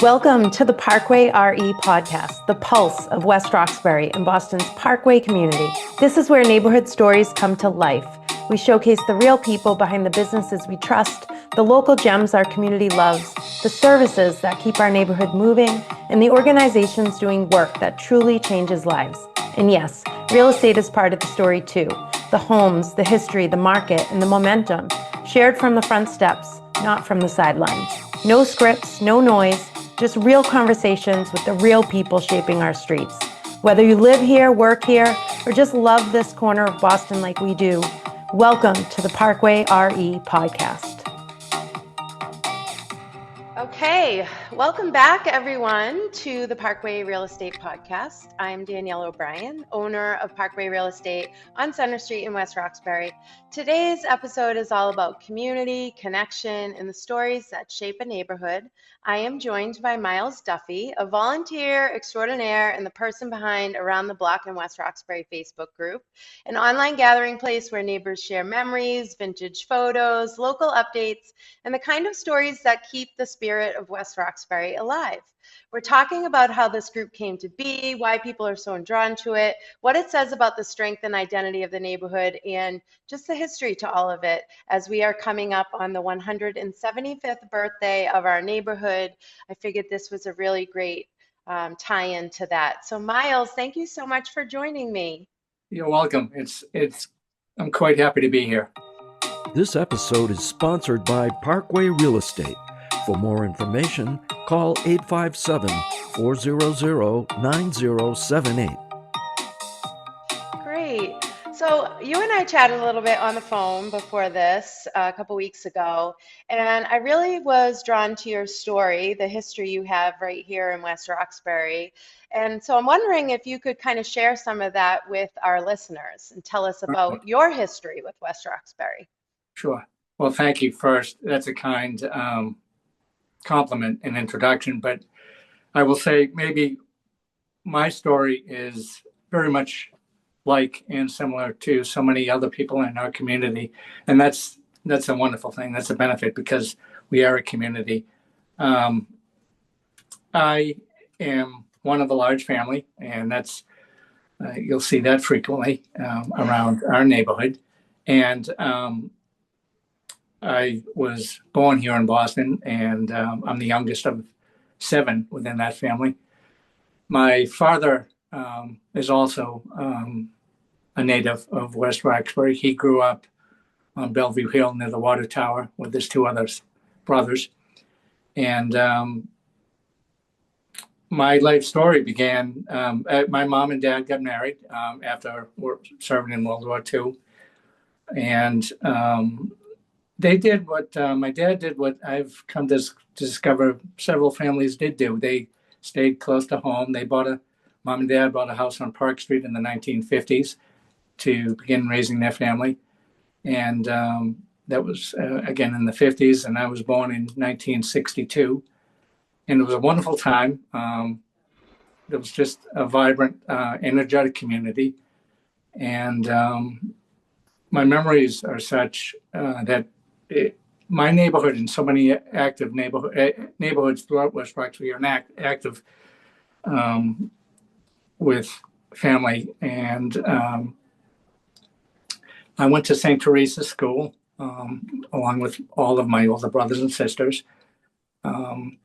Welcome to the Parkway RE podcast, the pulse of West Roxbury and Boston's Parkway community. This is where neighborhood stories come to life. We showcase the real people behind the businesses we trust, the local gems our community loves, the services that keep our neighborhood moving, and the organizations doing work that truly changes lives. And yes, real estate is part of the story too. The homes, the history, the market, and the momentum, shared from the front steps, not from the sidelines. No scripts, no noise, just real conversations with the real people shaping our streets. Whether you live here, work here, or just love this corner of Boston like we do, welcome to the Parkway RE podcast. Okay, welcome back everyone to the Parkway Real Estate podcast. I'm Danielle O'Brien, owner of Parkway Real Estate on Center Street in West Roxbury. Today's episode is all about community, connection, and the stories that shape a neighborhood. I am joined by Myles Duffey, a volunteer extraordinaire and the person behind Around the Block in West Roxbury Facebook group, an online gathering place where neighbors share memories, vintage photos, local updates, and the kind of stories that keep the spirit of West Roxbury alive. We're talking about how this group came to be, why people are so drawn to it, what it says about the strength and identity of the neighborhood, and just the history to all of it as we are coming up on the 175th birthday of our neighborhood. I figured this was a really great tie-in to that. So Myles, thank you so much for joining me. You're welcome. I'm quite happy to be here. This episode is sponsored by Parkway Real Estate. For more information, call 857-400-9078. Great. So you and I chatted a little bit on the phone before this a couple weeks ago, and I really was drawn to your story, the history you have right here in West Roxbury. And so I'm wondering if you could kind of share some of that with our listeners and tell us about your history with West Roxbury. Sure. Well, thank you first. That's a kind compliment and introduction, but I will say maybe my story is very much like and similar to so many other people in our community, and that's a wonderful thing. That's a benefit because we are a community. I am one of a large family, and that's you'll see that frequently around our neighborhood, and I was born here in Boston, and I'm the youngest of 7 within that family. My father is also a native of West Roxbury. He grew up on Bellevue Hill near the water tower with his 2 other brothers. And my life story began, my mom and dad got married after serving in World War II. And they did what my dad did, what I've come to discover several families did do. They stayed close to home. Mom and dad bought a house on Park Street in the 1950s to begin raising their family. And that was, again, in the 50s. And I was born in 1962. And it was a wonderful time. It was just a vibrant, energetic community. And my memories are such that my neighborhood and so many active neighborhoods throughout West Roxbury are active with family. And I went to St. Teresa's School along with all of my older brothers and sisters. And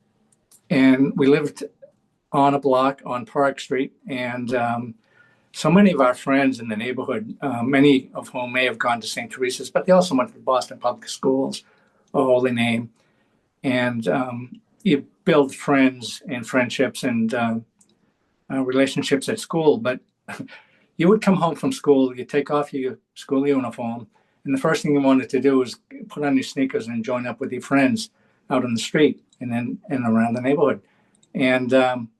we lived on a block on Park Street. And so many of our friends in the neighborhood, many of whom may have gone to St. Teresa's, but they also went to Boston Public Schools, a holy name. And you build friends and friendships and relationships at school. But you would come home from school, you take off your school uniform, and the first thing you wanted to do was put on your sneakers and join up with your friends out on the street and around the neighborhood. And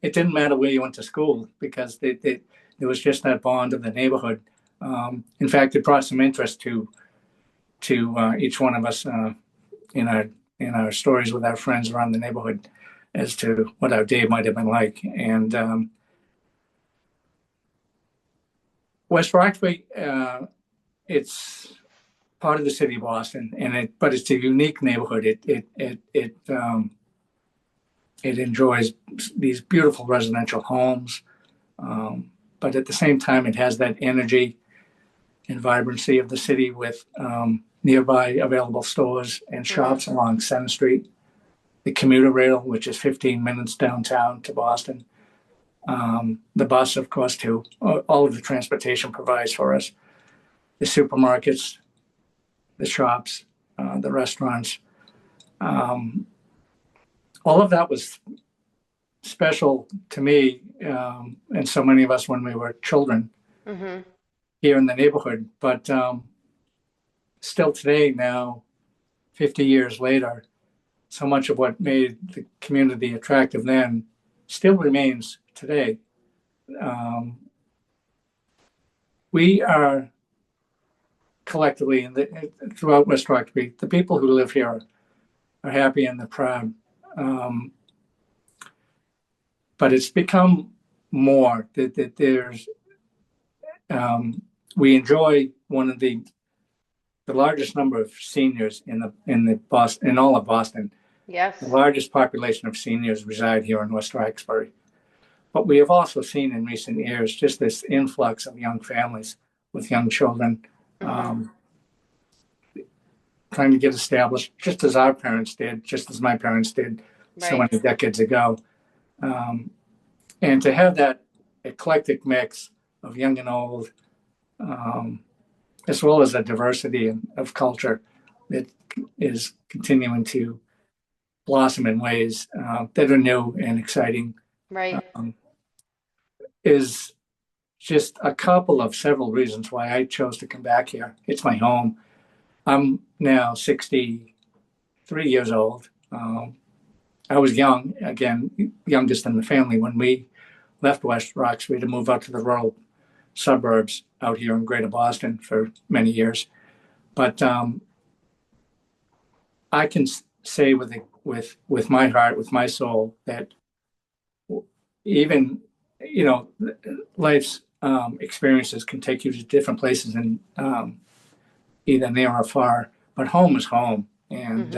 it didn't matter where you went to school because there was just that bond of the neighborhood. In fact, it brought some interest to each one of us in our stories with our friends around the neighborhood as to what our day might have been like. And West Roxbury, it's part of the city of Boston, but it's a unique neighborhood. It It enjoys these beautiful residential homes, but at the same time, it has that energy and vibrancy of the city with nearby available stores and shops along Center Street. The commuter rail, which is 15 minutes downtown to Boston. The bus, of course, too. All of the transportation provides for us. The supermarkets, the shops, the restaurants. All of that was special to me and so many of us when we were children here in the neighborhood. But still today, now, 50 years later, so much of what made the community attractive then still remains today. We are collectively throughout West Roxbury, the people who live here are happy and they're proud. But it's become more that there's, we enjoy one of the largest number of seniors in all of Boston. Yes. The largest population of seniors reside here in West Roxbury. But we have also seen in recent years just this influx of young families with young children trying to get established, just as our parents did, just as my parents did so many decades ago. And to have that eclectic mix of young and old, as well as a diversity of culture that is continuing to blossom in ways that are new and exciting, is just a couple of several reasons why I chose to come back here. It's my home. I'm now 63 years old. I was young, again, youngest in the family when we left West Roxbury to move out to the rural suburbs out here in Greater Boston for many years. But I can say with my heart, with my soul, that even, life's experiences can take you to different places and either near or far, but home is home. And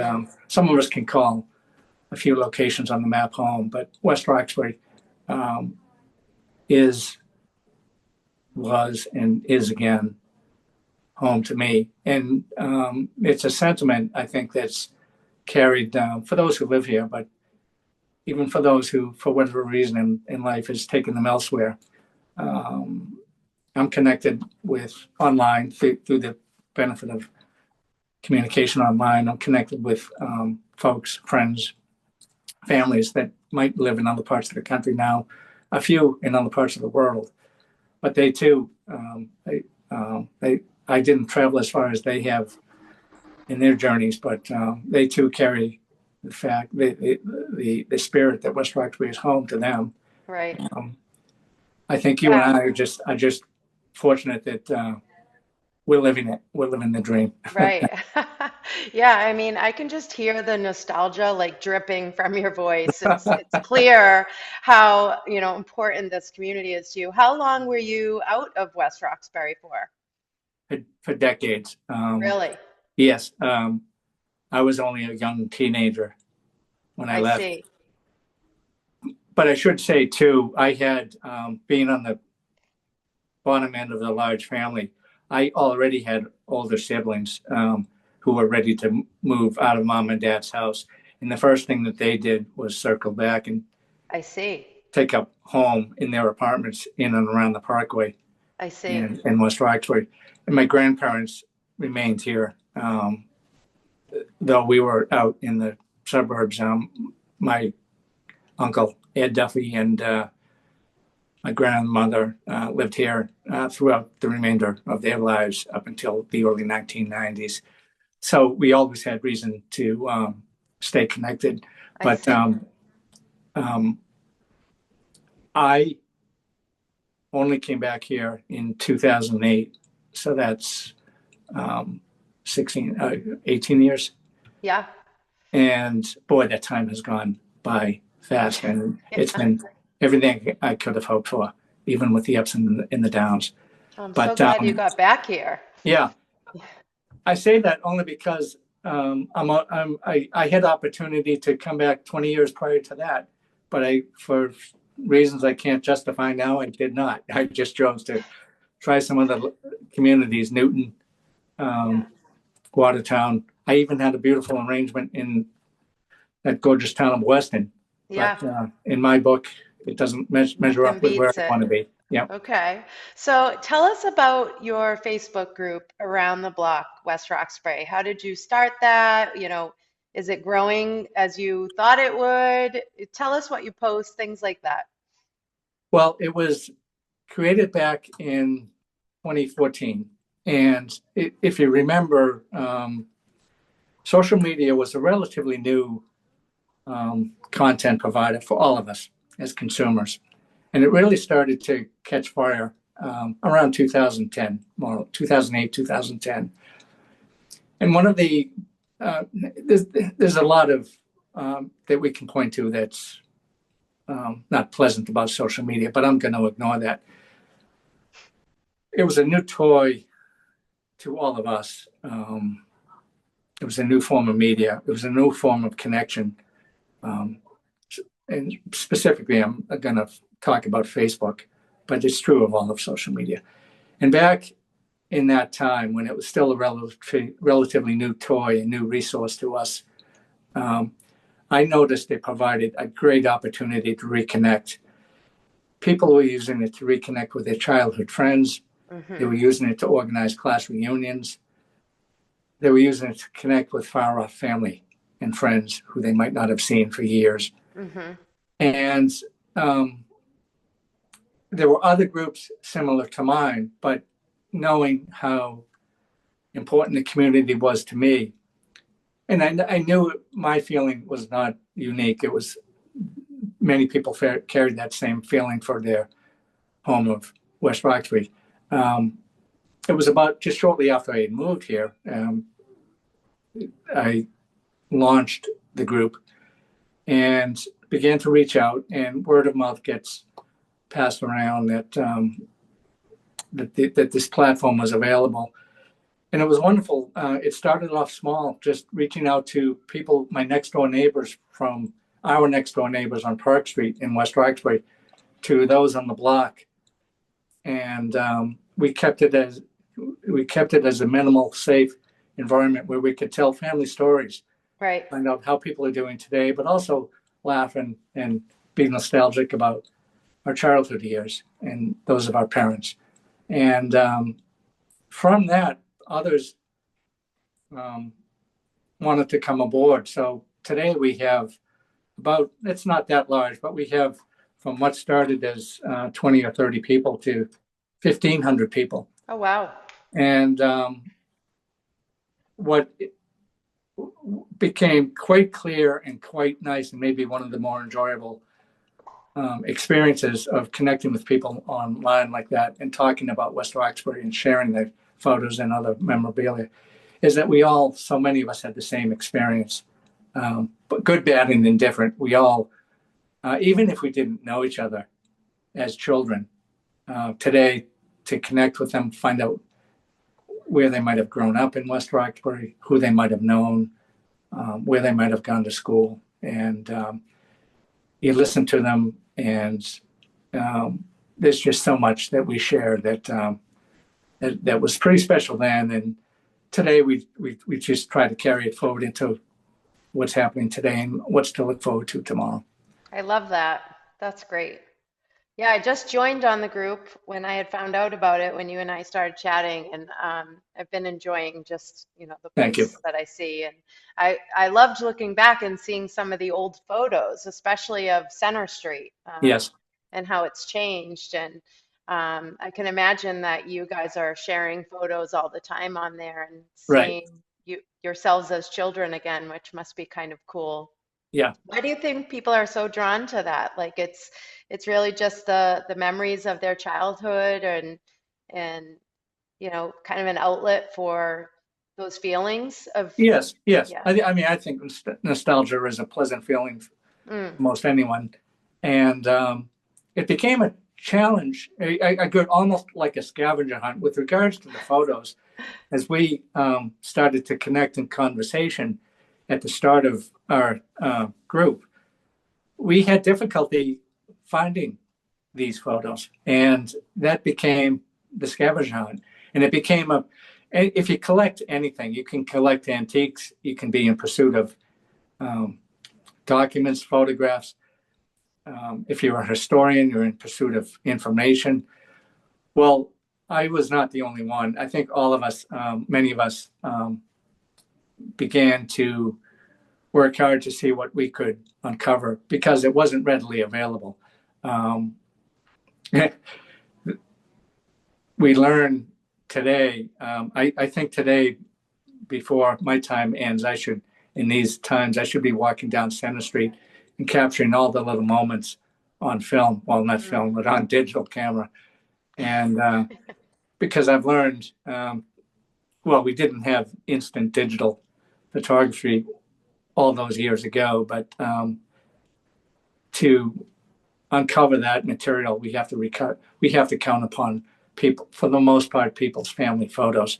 some of us can call a few locations on the map home, but West Roxbury was and is again home to me. And it's a sentiment, I think, that's carried for those who live here, but even for those who, for whatever reason in life, has taken them elsewhere. I'm connected with online through the benefit of communication online. I'm connected with folks, friends, families that might live in other parts of the country now, a few in other parts of the world, but they too, I didn't travel as far as they have in their journeys, but they too carry the fact, the spirit that West Roxbury is home to them. Right. I think you and I are just fortunate that we're living it. We're living the dream. Right. Yeah, I mean, I can just hear the nostalgia like dripping from your voice. It's clear how, important this community is to you. How long were you out of West Roxbury for? For decades. Really? Yes. I was only a young teenager when I left. See. But I should say too, I had, being on the bottom end of the large family, I already had older siblings who were ready to move out of mom and dad's house. And the first thing that they did was circle back and take up home in their apartments in and around the Parkway. In West Roxbury. And my grandparents remained here, though we were out in the suburbs. My uncle, Ed Duffey, and my grandmother lived here throughout the remainder of their lives up until the early 1990s. So we always had reason to stay connected. But I only came back here in 2008. So that's 18 years. Yeah. And boy, that time has gone by fast. And it's been everything I could have hoped for, even with the ups and the downs. I'm so glad you got back here. Yeah. I say that only because I had opportunity to come back 20 years prior to that but for reasons I can't justify now, I did not. I just chose to try some other communities, Newton, Watertown. I even had a beautiful arrangement in that gorgeous town of Weston. Yeah. But in my book, it doesn't measure Nothing up with where beats I it. want to be. Yeah. Okay. So tell us about your Facebook group around the block, West Roxbury. How did you start that? Is it growing as you thought it would? Tell us what you post, things like that. Well, it was created back in 2014. And if you remember, social media was a relatively new content provider for all of us as consumers. And it really started to catch fire around 2010, more 2008, 2010. And one of the, there's a lot of that we can point to that's not pleasant about social media, but I'm going to ignore that. It was a new toy to all of us. It was a new form of media. It was a new form of connection. And specifically, I'm going to talk about Facebook, but it's true of all of social media. And back in that time, when it was still a relatively new toy, a new resource to us, I noticed it provided a great opportunity to reconnect. People were using it to reconnect with their childhood friends. They were using it to organize class reunions. They were using it to connect with far-off family and friends who they might not have seen for years. And there were other groups similar to mine, but knowing how important the community was to me, and I knew my feeling was not unique. It was many people carried that same feeling for their home of West Roxbury. It was about just shortly after I had moved here, I launched the group and began to reach out, and word of mouth gets passed around that that this platform was available. And it was wonderful. It started off small, just reaching out to people, my next door neighbors from our next door neighbors on Park Street in West Roxbury, to those on the block. And we kept it as a minimal, safe environment where we could tell family stories, Right. find out how people are doing today, but also laugh and be nostalgic about our childhood years and those of our parents. And from that, others wanted to come aboard. So today we have about, it's not that large, but we have from what started as 20 or 30 people to 1,500 people. Oh, wow. And what became quite clear and quite nice, and maybe one of the more enjoyable experiences of connecting with people online like that and talking about West Roxbury and sharing their photos and other memorabilia, is that so many of us had the same experience, but good, bad, and indifferent. We all, even if we didn't know each other as children, today, to connect with them, find out where they might have grown up in West Roxbury, who they might have known, where they might have gone to school. And you listen to them, and there's just so much that we share that was pretty special then. And today we just try to carry it forward into what's happening today and what's to look forward to tomorrow. I love that. That's great. Yeah, I just joined on the group when I had found out about it, when you and I started chatting, and I've been enjoying just, the Thank you. posts that I see. And I loved looking back and seeing some of the old photos, especially of Center Street, Yes. and how it's changed. And I can imagine that you guys are sharing photos all the time on there and Right. seeing yourselves as children again, which must be kind of cool. Yeah. Why do you think people are so drawn to that? Like it's really just the memories of their childhood and kind of an outlet for those feelings of Yes. yeah. I think nostalgia is a pleasant feeling for most anyone. And it became a challenge, a good, almost like a scavenger hunt with regards to the photos. As we started to connect in conversation at the start of our group, we had difficulty finding these photos, and that became the scavenger hunt. And it became if you collect anything, you can collect antiques, you can be in pursuit of documents, photographs. If you're a historian, you're in pursuit of information. Well, I was not the only one. I think all of us, many of us, began to work hard to see what we could uncover because it wasn't readily available. We learn today. I think today, before my time ends, in these times, I should be walking down Center Street and capturing all the little moments on film. Well, not film, but on digital camera. And because I've learned, we didn't have instant digital photography all those years ago, but to uncover that material, we have to count upon people, for the most part, people's family photos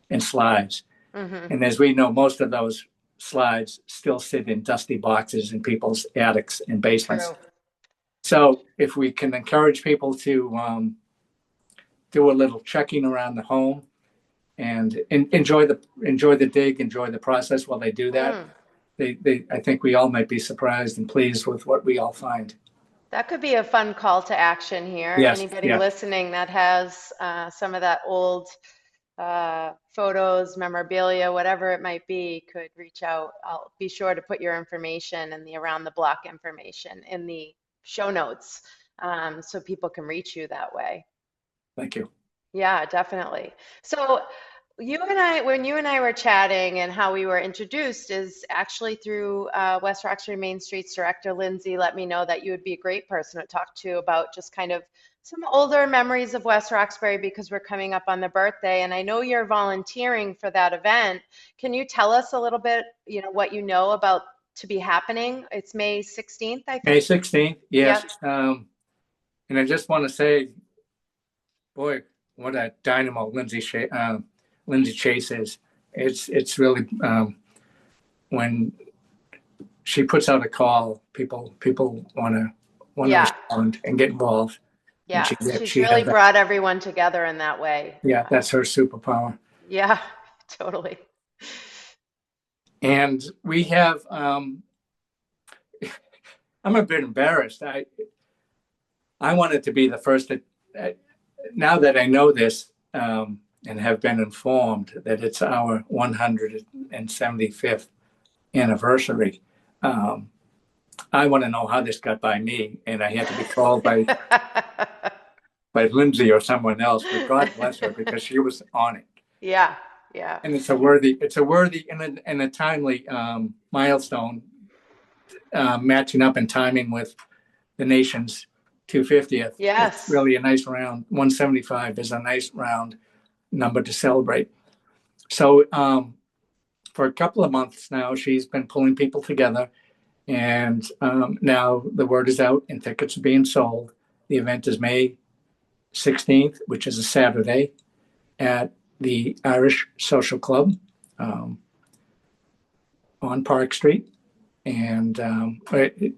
and slides. Mm-hmm. And as we know, most of those slides still sit in dusty boxes in people's attics and basements. True. So if we can encourage people to do a little checking around the home and enjoy the dig, enjoy the process while they do that, I think we all might be surprised and pleased with what we all find. That could be a fun call to action here. Yes, anybody listening that has some of that old photos, memorabilia, whatever it might be, could reach out. I'll be sure to put your information and the around the block information in the show notes so people can reach you that way. Thank you. Yeah, definitely. So when you and I were chatting, and how we were introduced is actually through West Roxbury Main Street's director, Lindsay, let me know that you would be a great person to talk to about just kind of some older memories of West Roxbury, because we're coming up on the birthday. And I know you're volunteering for that event. Can you tell us a little bit, what you know about to be happening? It's May 16th, I think. May 16th, yes. Yep. And I just want to say, boy, what a dynamo Lindsay Chase is. It's really when she puts out a call, people want to respond and get involved. Yeah, she's really brought everyone together in that way. Yeah, that's her superpower. Yeah, totally. And we have, I'm a bit embarrassed. I wanted to be the first now that I know this, and have been informed that it's our 175th anniversary. I want to know how this got by me, and I had to be called by Lindsay or someone else. But God bless her, because she was on it. Yeah. And it's a worthy and a timely milestone, matching up in timing with the nation's 250th. Yes. It's really a nice round. 175 is a nice round number to celebrate. So for a couple of months now, she's been pulling people together, and now the word is out and tickets are being sold. The event is May 16th, which is a Saturday, at the Irish Social Club on Park Street, and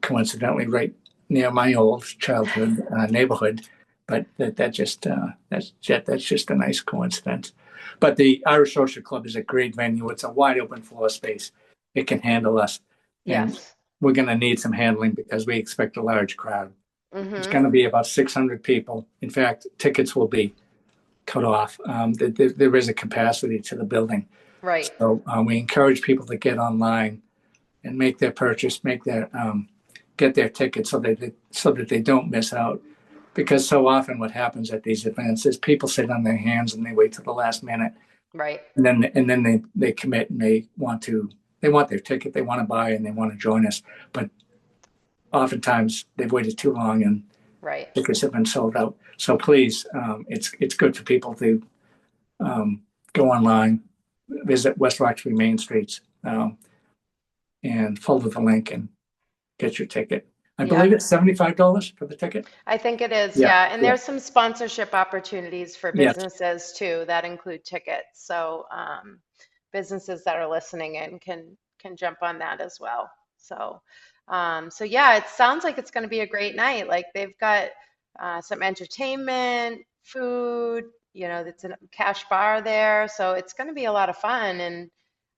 coincidentally right near my old childhood neighborhood. But that's just a nice coincidence. But the Irish Social Club is a great venue. It's a wide open floor space. It can handle us. Yes. And we're going to need some handling because we expect a large crowd. Mm-hmm. It's going to be about 600 people. In fact, tickets will be cut off. There is a capacity to the building. Right. So we encourage people to get online and make their purchase, get their tickets so that they don't miss out. Because so often what happens at these events is people sit on their hands and they wait till the last minute. Right. And then they commit and they want their ticket, they want to buy, and they want to join us. But oftentimes they've waited too long and right. tickets have been sold out. So please, it's good for people to go online, visit West Roxbury Main Streets, and follow the link and get your ticket. I believe it's $75 for the ticket. I think it is, yeah. And there's some sponsorship opportunities for businesses too that include tickets. So businesses that are listening in can jump on that as well. So So yeah, it sounds like it's going to be a great night. Like they've got some entertainment, food, it's a cash bar there. So it's going to be a lot of fun. And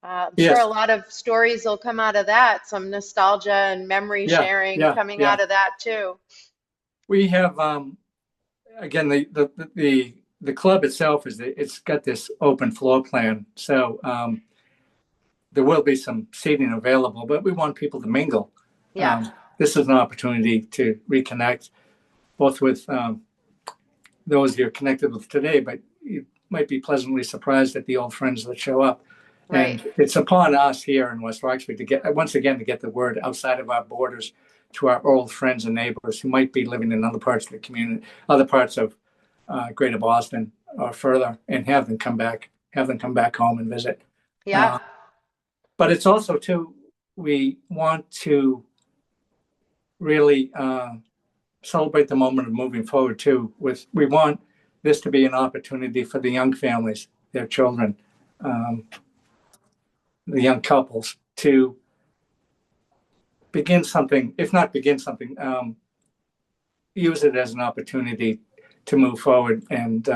I'm sure a Yes. lot of stories will come out of that, some nostalgia and memory Yeah. sharing Yeah. coming Yeah. out of that too. We have again the club itself it's got this open floor plan, so there will be some seating available, but we want people to mingle. Yeah, This is an opportunity to reconnect both with those you're connected with today, but you might be pleasantly surprised at the old friends that show up. right. And it's upon us here in West Roxbury to get, once again, to get the word outside of our borders to our old friends and neighbors who might be living in other parts of the community, other parts of Greater Boston or further, and have them come back home and visit. Yeah, Uh, but it's also too, we want to really celebrate the moment of moving forward too. We want this to be an opportunity for the young families, their children, um, the young couples to begin something, if not begin something, use it as an opportunity to move forward and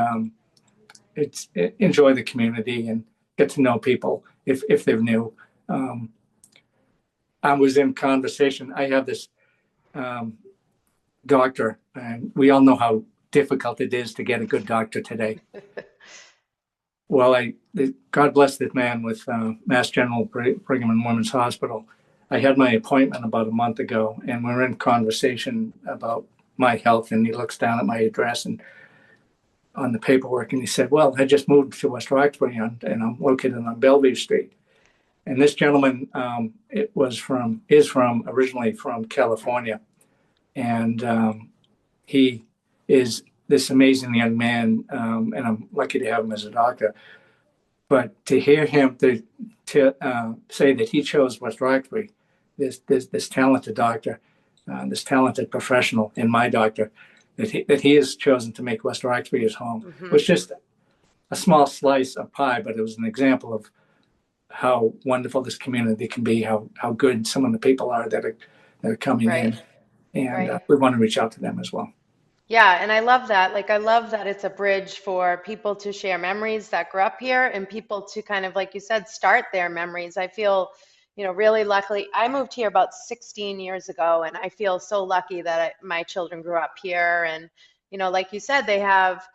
enjoy the community and get to know people if they're new. Um, I was in conversation. I have this um, doctor, and we all know how difficult it is to get a good doctor today. Well, God bless this man with Mass General Brigham and Women's Hospital. I had my appointment about a month ago, and we're in conversation about my health. And he looks down at my address and on the paperwork, and he said, "Well, I just moved to West Roxbury, and I'm located on Bellevue Street." And this gentleman, is originally from California, and he is this amazing young man, and I'm lucky to have him as a doctor. But to hear him to say that he chose West Roxbury, this talented doctor, this talented professional, and my doctor, that he has chosen to make West Roxbury his home, hmm, was just a small slice of pie, but it was an example of how wonderful this community can be, how good some of the people are that are coming right, in, and right. we want to reach out to them as well. Yeah, and I love that. Like, I love that it's a bridge for people to share memories that grew up here and people to kind of, like you said, start their memories. I feel, really lucky. I moved here about 16 years ago, and I feel so lucky that my children grew up here. And, like you said, they have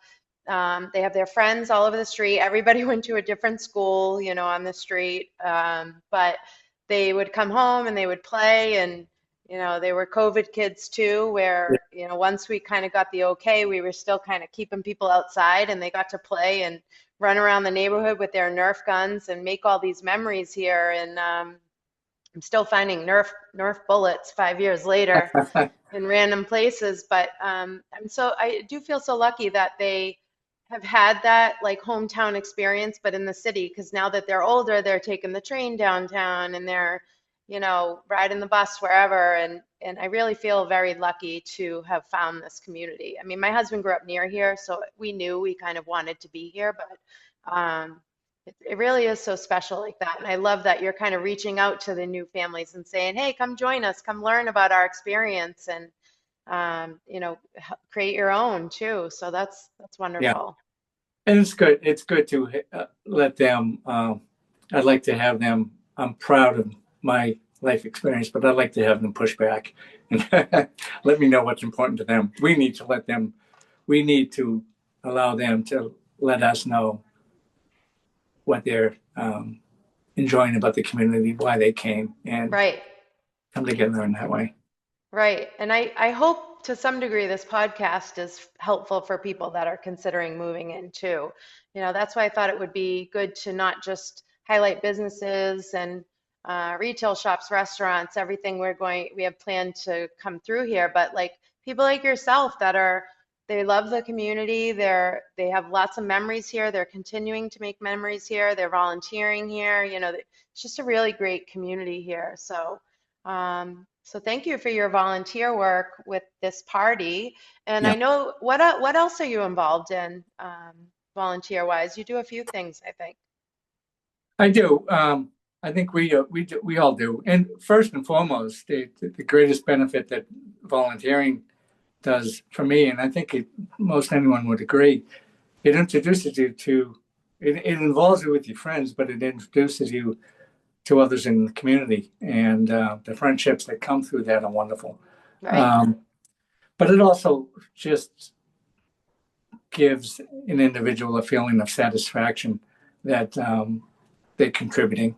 their friends all over the street. Everybody went to a different school, on the street. But they would come home and they would play, and they were COVID kids too, Yeah. where, once we kind of got the okay, we were still kind of keeping people outside and they got to play and run around the neighborhood with their Nerf guns and make all these memories here. And I'm still finding Nerf bullets 5 years later in random places. But I do feel so lucky that they have had that like hometown experience, but in the city, because now that they're older, they're taking the train downtown and they're, riding the bus wherever. And I really feel very lucky to have found this community. I mean, my husband grew up near here, so we knew we kind of wanted to be here, but it really is so special like that. And I love that you're kind of reaching out to the new families and saying, hey, come join us, come learn about our experience, and create your own too. So that's Yeah, wonderful. and it's good. It's good to let them. I'd like to have them. I'm proud of my life experience, but I'd like to have them push back and let me know what's important to them. We need to let them. We need to allow them to let us know what they're enjoying about the community, why they came, and Right. come together in that way. Right. And I hope to some degree this podcast is helpful for people that are considering moving in too. That's why I thought it would be good to not just highlight businesses and retail shops, restaurants, everything we have planned to come through here, but like people like yourself they love the community. They have lots of memories here. They're continuing to make memories here. They're volunteering here. It's just a really great community here. So thank you for your volunteer work with this party. And I Yeah, know what else are you involved in, volunteer wise? You do a few things, I think. I do. I think we all do. And first and foremost, the greatest benefit that volunteering does for me, and I think most anyone would agree, it introduces you to, it involves you with your friends, but it introduces you to others in the community, and the friendships that come through that are wonderful. Right. But it also just gives an individual a feeling of satisfaction that they're contributing.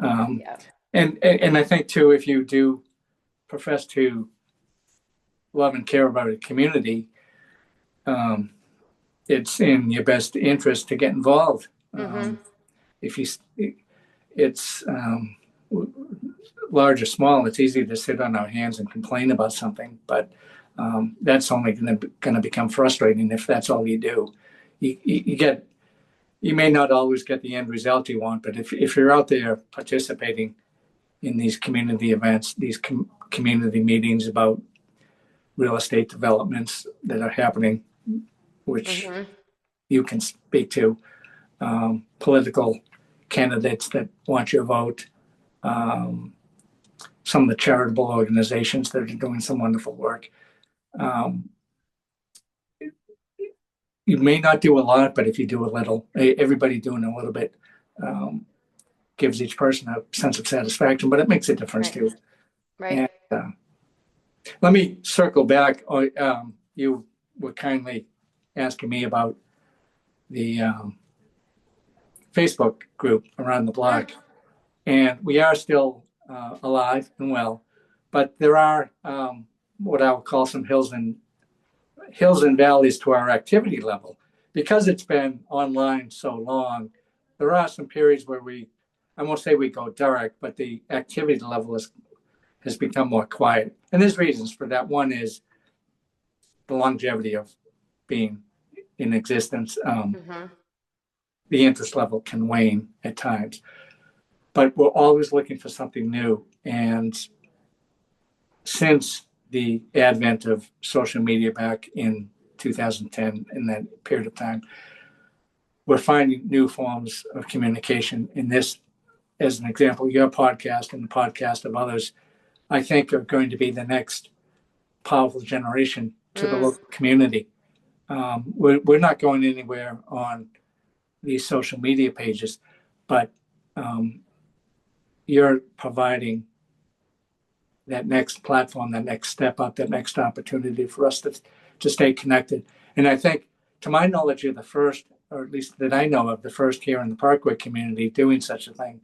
Yeah. And I think too, if you do profess to love and care about a community, it's in your best interest to get involved. Mm-hmm. If you, it's large or small, it's easy to sit on our hands and complain about something, but that's only going to become frustrating if that's all you do. You may not always get the end result you want, but if you're out there participating in these community events, these community meetings about real estate developments that are happening, which Mm-hmm. you can speak to, political candidates that want your vote, some of the charitable organizations that are doing some wonderful work. You may not do a lot, but if you do a little, everybody doing a little bit gives each person a sense of satisfaction, but it makes a difference Right. too. Right. And let me circle back. You were kindly asking me about the Facebook group around the block, and we are still alive and well, but there are what I'll call some hills and valleys to our activity level. Because it's been online so long, there are some periods where I won't say we go dark, but the activity level has become more quiet. And there's reasons for that. One is the longevity of being in existence. Mm-hmm. The interest level can wane at times, but we're always looking for something new. And since the advent of social media back in 2010, in that period of time, we're finding new forms of communication. In this, as an example, your podcast and the podcast of others, I think are going to be the next powerful generation to the local community. We're not going anywhere on these social media pages, but you're providing that next platform, that next step up, that next opportunity for us to stay connected. And I think, to my knowledge, you're the first, or at least that I know of, the first here in the Parkway community doing such a thing.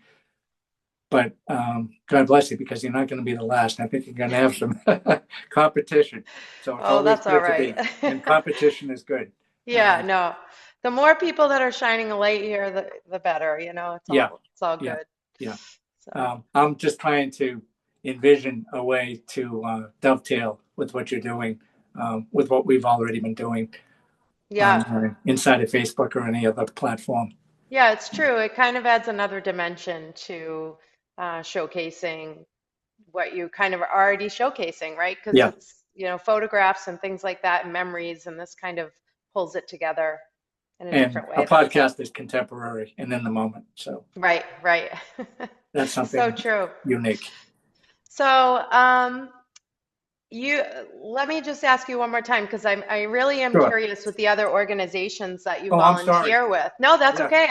But God bless you, because you're not going to be the last. I think you're going to have some competition. So it's Oh, always that's all good to right. be. And competition is good. Yeah, no. The more people that are shining a light here, the better, it's Yeah, all yeah, good. yeah. So, I'm just trying to envision a way to dovetail with what you're doing, with what we've already been doing yeah. on inside of Facebook or any other platform. Yeah, it's true. It kind of adds another dimension to showcasing what you kind of are already showcasing, right? Because Yeah, it's, photographs and things like that and memories, and this kind of pulls it together in a and different a way. podcast is contemporary and in the moment, so Right, right. that's So something true. unique. So, you let me just ask you one more time because I really am Sure. curious with the other organizations that you Oh, I'm sorry. volunteer with. No, that's Yeah, okay.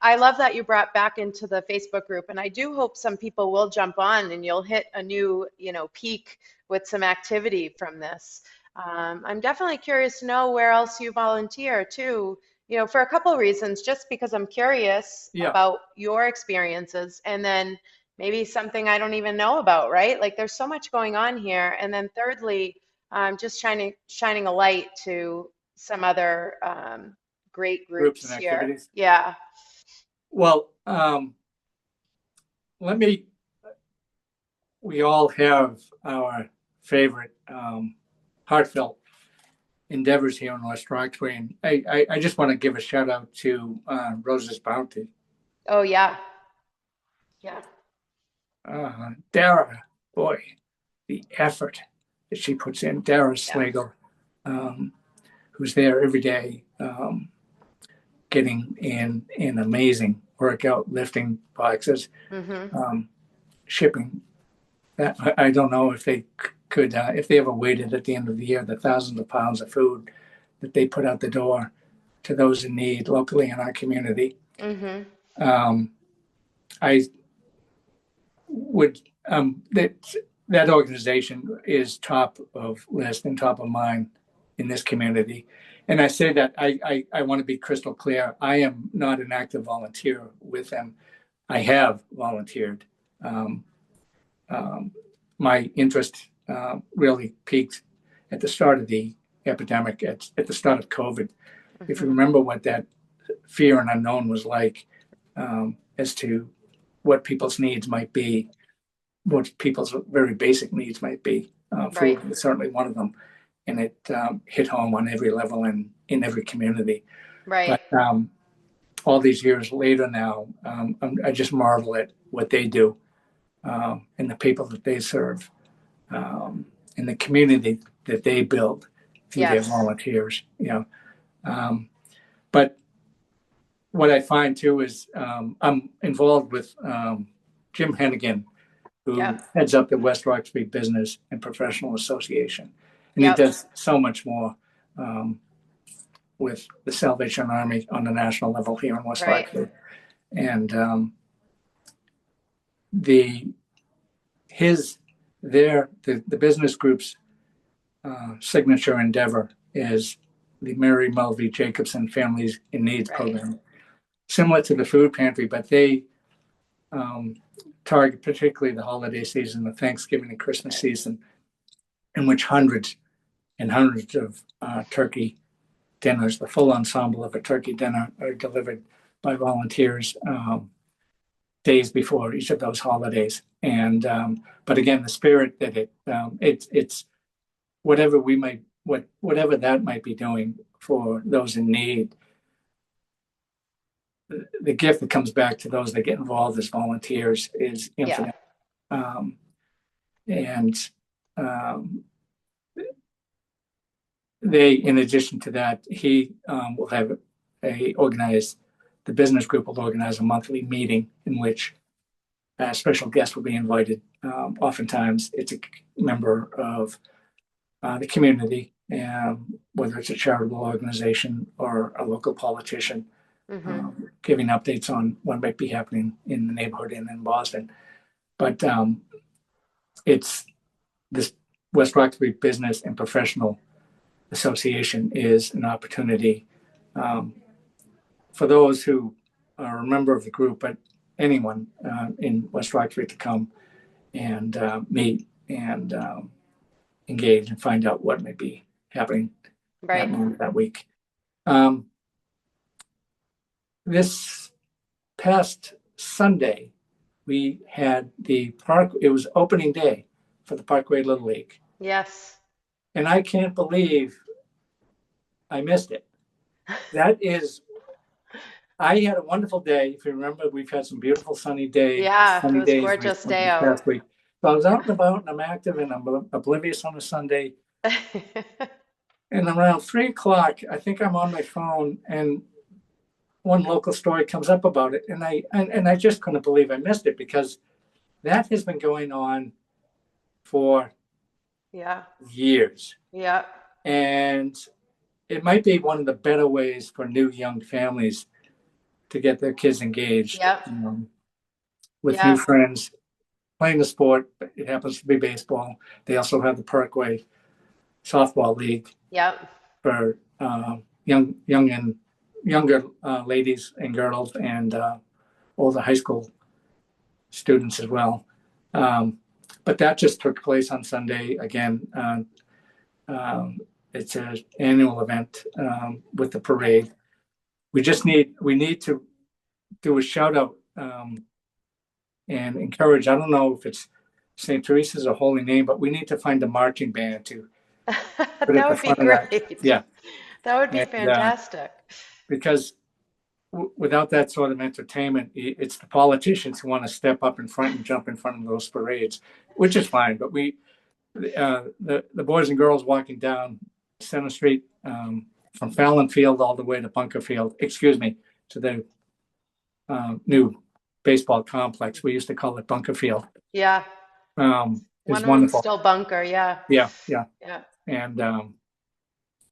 I love that you brought back into the Facebook group, and I do hope some people will jump on and you'll hit a new, peak with some activity from this. I'm definitely curious to know where else you volunteer too, for a couple of reasons, just because I'm curious yeah. about your experiences, and then maybe something I don't even know about, right? Like there's so much going on here. And then thirdly, just shining a light to some other great Groups and groups here. activities. Yeah. Well, we all have our favorite heartfelt endeavors here in West Roxbury. And I just want to give a shout out to Rose's Bounty. Oh, yeah. Yeah. Dara, boy, the effort that she puts in. Dara Yeah. Slagle, who's there every day, getting in an amazing work out lifting boxes, Mm-hmm. shipping. I don't know if they could, if they ever waited at the end of the year, the thousands of pounds of food that they put out the door to those in need locally in our community. Mm-hmm. Um, I would, that organization is top of list and top of mind in this community. And I say that I want to be crystal clear. I am not an active volunteer with them. I have volunteered. Um, my interest really peaked at the start of the epidemic, at the start of COVID. If you Mm-hmm. remember what that fear and unknown was like, as to what people's needs might be, what people's very basic needs might be. Right. Food was certainly one of them, and it hit home on every level and in every community. Right. But all these years later now, I just marvel at what they do, and the people that they serve, and the community that they build through their Yes. volunteers. But what I find too is I'm involved with Jim Hennigan, who Yep. heads up the West Roxbury Business and Professional Association. And he Yep. does so much more with the Salvation Army on the national level here in West Right. Roxbury. And the business group's signature endeavor is the Mary Mulvey Jacobson Families in Needs Right. program, similar to the food pantry, but they target particularly the holiday season, the Thanksgiving and Christmas season, in which hundreds and hundreds of turkey dinners, the full ensemble of a turkey dinner, are delivered by volunteers days before each of those holidays. And but again, the spirit that it's whatever whatever that might be doing for those in need. The gift that comes back to those that get involved as volunteers is infinite. Yeah. And they, in addition to that, he will have the business group will organize a monthly meeting in which a special guest will be invited. Oftentimes, it's a member of the community, whether it's a charitable organization or a local politician, Mm-hmm. giving updates on what might be happening in the neighborhood and in Boston. But it's this West Roxbury Business and Professional Association is an opportunity for those who are a member of the group, but anyone in West Roxbury to come and meet and engage and find out what may be happening Right. that week. This past Sunday, we had it was opening day for the Parkway Little League. Yes. And I can't believe I missed it. I had a wonderful day. If you remember, we've had some beautiful sunny days. Yeah, sunny it was days gorgeous day this out. past week. So I was out and about and I'm active and I'm oblivious on a Sunday. And around 3 o'clock, I think I'm on my phone and one local story comes up about it. And I just couldn't believe I missed it because that has been going on for Yeah. years. Yeah. And it might be one of the better ways for new young families to get their kids engaged Yep. with Yeah. new friends, playing the sport. It happens to be baseball. They also have the Parkway Softball League Yep. for younger ladies and girls and older high school students as well. But that just took place on Sunday. Again, it's an annual event with the parade. We need to do a shout out and encourage. I don't know if it's St. Teresa's a holy name, but we need to find a marching band to put at That the would be front of that. great. Yeah, That would be and, fantastic. because without that sort of entertainment, it's the politicians who want to step up in front and jump in front of those parades, which is fine. But the boys and girls walking down Center Street from Fallon Field all the way to Bunker Field, to the new baseball complex. We used to call it Bunker Field. Yeah. It's One of them's wonderful. still Bunker. Yeah. Yeah. And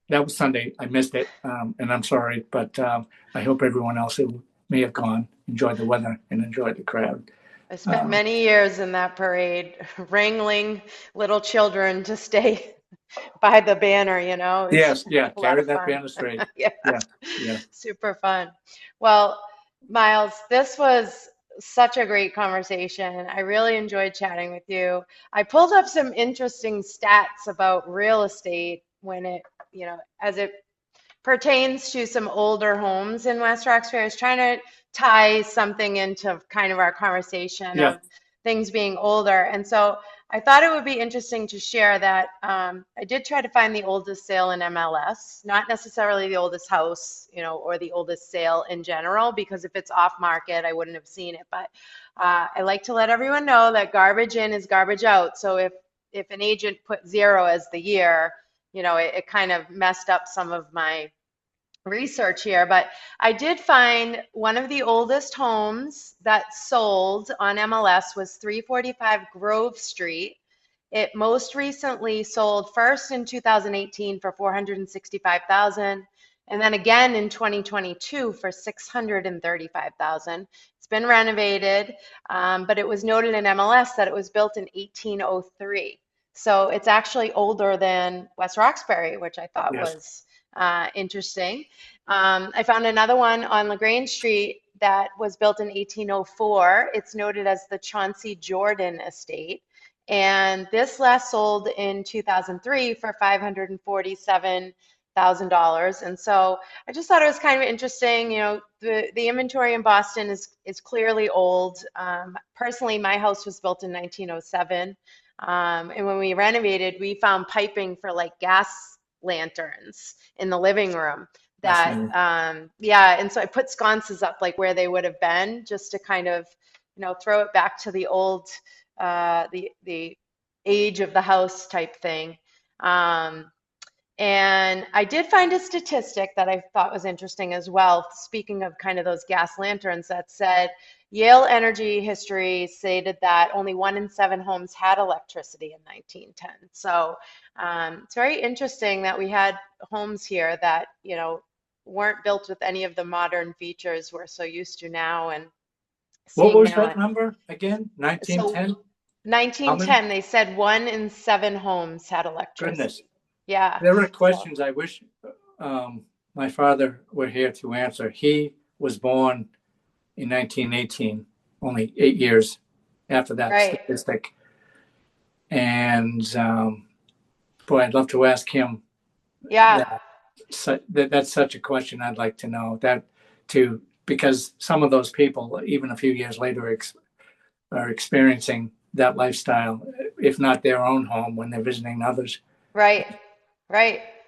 that was Sunday. I missed it, and I'm sorry, but I hope everyone else who may have gone enjoyed the weather and enjoyed the crowd. I spent many years in that parade, wrangling little children to stay by the banner, Yes, a lot carry of that fun. banner straight. Yeah. Yeah. Super fun. Well, Myles, this was such a great conversation. I really enjoyed chatting with you. I pulled up some interesting stats about real estate when as it pertains to some older homes in West Roxbury. I was trying to tie something into kind of our conversation Yeah. of things being older. And so I thought it would be interesting to share that I did try to find the oldest sale in MLS, not necessarily the oldest house, or the oldest sale in general, because if it's off market, I wouldn't have seen it. But I like to let everyone know that garbage in is garbage out. So if an agent put 0 as the year, it kind of messed up some of my research here, but I did find one of the oldest homes that sold on MLS was 345 Grove Street. It most recently sold first in 2018 for 465,000, and then again in 2022 for 635,000. It's been renovated, but it was noted in MLS that it was built in 1803. So it's actually older than West Roxbury, which I thought was interesting. I found another one on LaGrange Street that was built in 1804. It's noted as the Chauncey Jordan Estate. And this last sold in 2003 for $547,000. And so I just thought it was kind of interesting. The inventory in Boston is clearly old. Personally, my house was built in 1907. And when we renovated, we found piping for like gas lanterns in the living room that and so I put sconces up like where they would have been, just to kind of throw it back to the old the age of the house type thing. And I did find a statistic that I thought was interesting as well, speaking of kind of those gas lanterns, that said Yale Energy history stated that only 1 in 7 homes had electricity in 1910. So it's very interesting that we had homes here that, weren't built with any of the modern features we're so used to now. And what was that number again? 1910? So 1910, they said 1 in 7 homes had electricity. Goodness. Yeah. There are questions I wish my father were here to answer. He was born in 1918, only 8 years after that statistic. And boy, I'd love to ask him. Yeah. That's such a question I'd like to know, because some of those people, even a few years later, are experiencing that lifestyle, if not their own home, when they're visiting others. Right.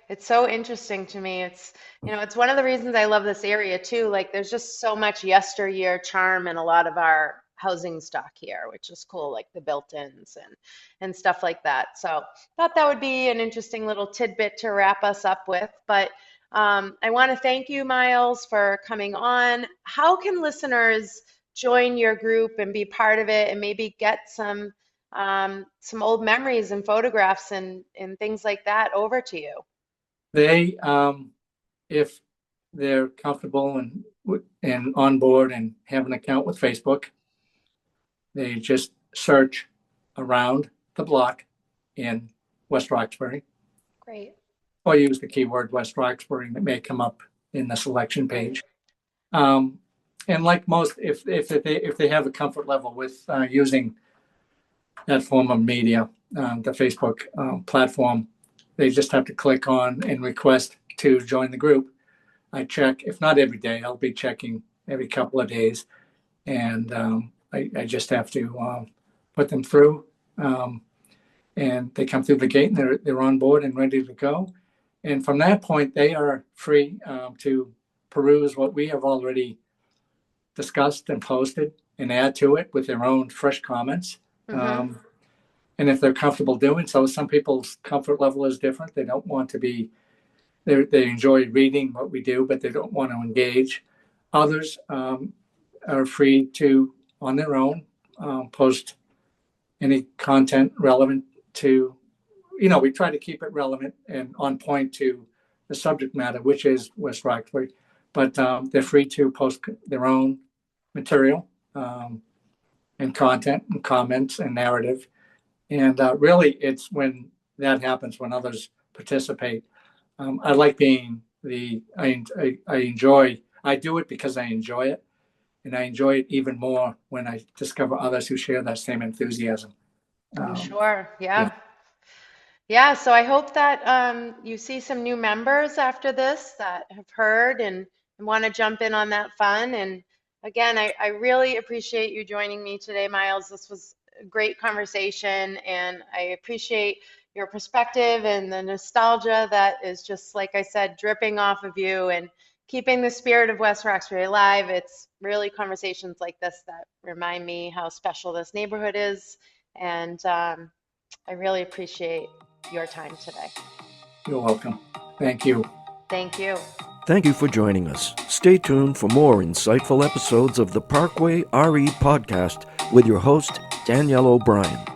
It's so interesting to me. It's, it's one of the reasons I love this area too. Like there's just so much yesteryear charm in a lot of our housing stock here, which is cool, like the built-ins and stuff like that. So thought that would be an interesting little tidbit to wrap us up with. But I want to thank you, Myles, for coming on. How can listeners join your group and be part of it and maybe get some old memories and photographs and things like that over to you? They, if they're comfortable and on board and have an account with Facebook, they just search around the block in West Roxbury. Great. Or use the keyword West Roxbury, and it may come up in the selection page. And like most, if they have a comfort level with using that form of media, the Facebook platform, they just have to click on and request to join the group. I check, if not every day, I'll be checking every couple of days, and I just have to put them through, and they come through the gate and they're on board and ready to go. And from that point, they are free to peruse what we have already discussed and posted and add to it with their own fresh comments. Mm-hmm. And if they're comfortable doing so, some people's comfort level is different. They don't want to be, they enjoy reading what we do, but they don't want to engage. Others are free to, on their own, post any content relevant to, we try to keep it relevant and on point to the subject matter, which is West Roxbury. But they're free to post their own material and content and comments and narrative. And really, it's when that happens, when others participate. I like being I do it because I enjoy it. And I enjoy it even more when I discover others who share that same enthusiasm. I'm sure. Yeah. Yeah. So I hope that you see some new members after this that have heard and want to jump in on that fun. And again, I really appreciate you joining me today, Myles. This was a great conversation, and I appreciate your perspective and the nostalgia that is just, like I said, dripping off of you and keeping the spirit of West Roxbury alive. It's really conversations like this that remind me how special this neighborhood is. And I really appreciate your time today. You're welcome. Thank you. Thank you. Thank you for joining us. Stay tuned for more insightful episodes of the Parkway RE podcast with your host, Danielle O'Brien.